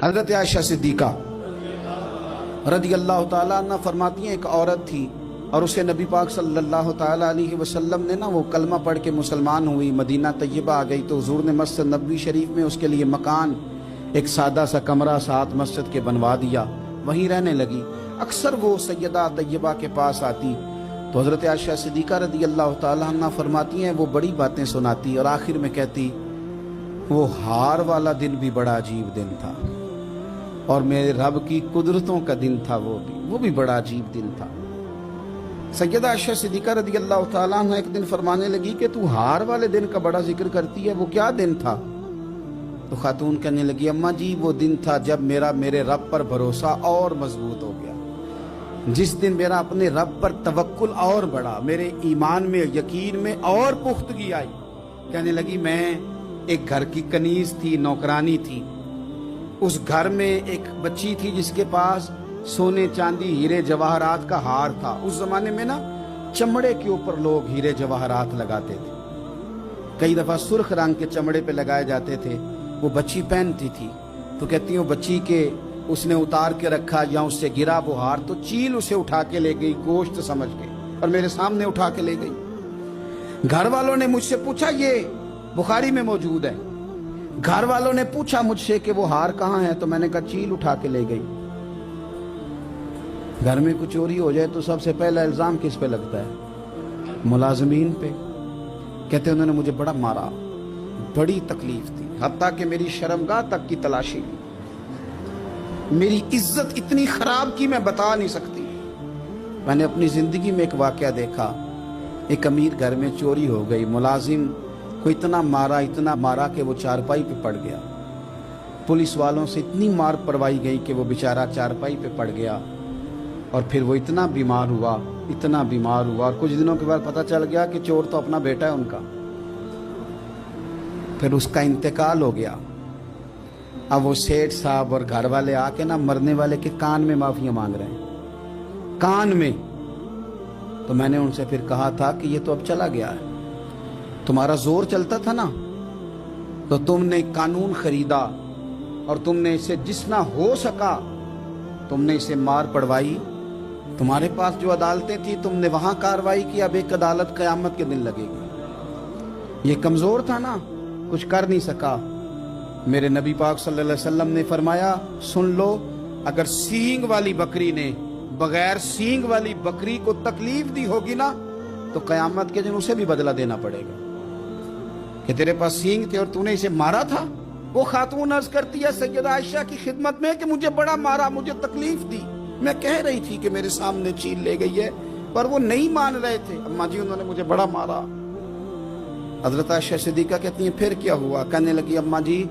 حضرت عائشہ صدیقہ رضی اللہ تعالیٰ عنہ فرماتی ہیں ایک عورت تھی اور اسے نبی پاک صلی اللہ تعالیٰ علیہ وسلم نے وہ کلمہ پڑھ کے مسلمان ہوئی، مدینہ طیبہ آ گئی تو حضور نے مسجد نبوی شریف میں اس کے لیے مکان، ایک سادہ سا کمرہ ساتھ مسجد کے بنوا دیا، وہیں رہنے لگی۔ اکثر وہ سیدہ طیبہ کے پاس آتی تو حضرت عائشہ صدیقہ رضی اللہ تعالیٰ عنہ فرماتی ہیں وہ بڑی باتیں سناتی اور آخر میں کہتی وہ ہار والا دن بھی بڑا عجیب دن تھا اور میرے رب کی قدرتوں کا دن تھا، وہ بھی بڑا عجیب دن تھا۔ سیدہ عائشہ صدیقہ رضی اللہ تعالیٰ عنہ ایک دن فرمانے لگی کہ تو ہار والے دن کا بڑا ذکر کرتی ہے، وہ کیا دن تھا؟ تو خاتون کہنے لگی اماں جی وہ دن تھا جب میرے رب پر بھروسہ اور مضبوط ہو گیا، جس دن میرا اپنے رب پر توکل اور بڑھا، میرے ایمان میں یقین میں اور پختگی آئی۔ کہنے لگی میں ایک گھر کی کنیز تھی، نوکرانی تھی، اس گھر میں ایک بچی تھی جس کے پاس سونے چاندی ہیرے جواہرات کا ہار تھا۔ اس زمانے میں چمڑے کے اوپر لوگ ہیرے جواہرات لگاتے تھے، کئی دفعہ سرخ رنگ کے چمڑے پہ لگائے جاتے تھے، وہ بچی پہنتی تھی تو کہتی ہوں بچی کے اس نے اتار کے رکھا یا اس سے گرا وہ ہار تو چیل اسے اٹھا کے لے گئی گوشت سمجھ کے اور میرے سامنے اٹھا کے لے گئی۔ گھر والوں نے مجھ سے پوچھا، یہ بخاری میں موجود ہے، گھر والوں نے پوچھا مجھ سے کہ وہ ہار کہاں ہے تو میں نے کہا چیل اٹھا کے لے گئی۔ گھر میں کچھ چوری ہو جائے تو سب سے پہلا الزام کس پہ لگتا ہے؟ ملازمین پہ۔ کہتے انہوں نے مجھے بڑا مارا، بڑی تکلیف تھی، حتیٰ کہ میری شرمگاہ تک کی تلاشی لی، میری عزت اتنی خراب کی میں بتا نہیں سکتی۔ میں نے اپنی زندگی میں ایک واقعہ دیکھا، ایک امیر گھر میں چوری ہو گئی، ملازم کو اتنا مارا کہ وہ چارپائی پہ پڑ گیا، پولیس والوں سے اتنی مار پروائی گئی کہ وہ بیچارہ چارپائی پہ پڑ گیا اور پھر وہ اتنا بیمار ہوا اور کچھ دنوں کے بعد پتہ چل گیا کہ چور تو اپنا بیٹا ہے ان کا، پھر اس کا انتقال ہو گیا۔ اب وہ سیٹھ صاحب اور گھر والے آ کے مرنے والے کے کان میں معافیاں مانگ رہے ہیں، کان میں۔ تو میں نے ان سے پھر کہا تھا کہ یہ تو اب چلا گیا ہے، تمہارا زور چلتا تھا نا تو تم نے قانون خریدا اور تم نے اسے جتنا ہو سکا تم نے اسے مار پڑوائی، تمہارے پاس جو عدالتیں تھی تم نے وہاں کاروائی کی، اب ایک عدالت قیامت کے دن لگے گی۔ یہ کمزور تھا نا، کچھ کر نہیں سکا۔ میرے نبی پاک صلی اللہ علیہ وسلم نے فرمایا سن لو، اگر سینگ والی بکری نے بغیر سینگ والی بکری کو تکلیف دی ہوگی نا تو قیامت کے دن اسے بھی بدلہ دینا پڑے گا کہ تیرے پاس سینگ تھے اور تو نے اسے مارا تھا۔ وہ خاتون عرض کرتی ہے سیدہ عائشہ کی خدمت میں کہ مجھے بڑا مارا، مجھے تکلیف دی، میں کہہ رہی تھی کہ میرے سامنے چیل لے گئی ہے پر وہ نہیں مان رہے تھے، اماں جی انہوں نے مجھے بڑا مارا۔ حضرت عائشہ صدیقہ کہتی ہیں پھر کیا ہوا؟ کہنے لگی اماں جی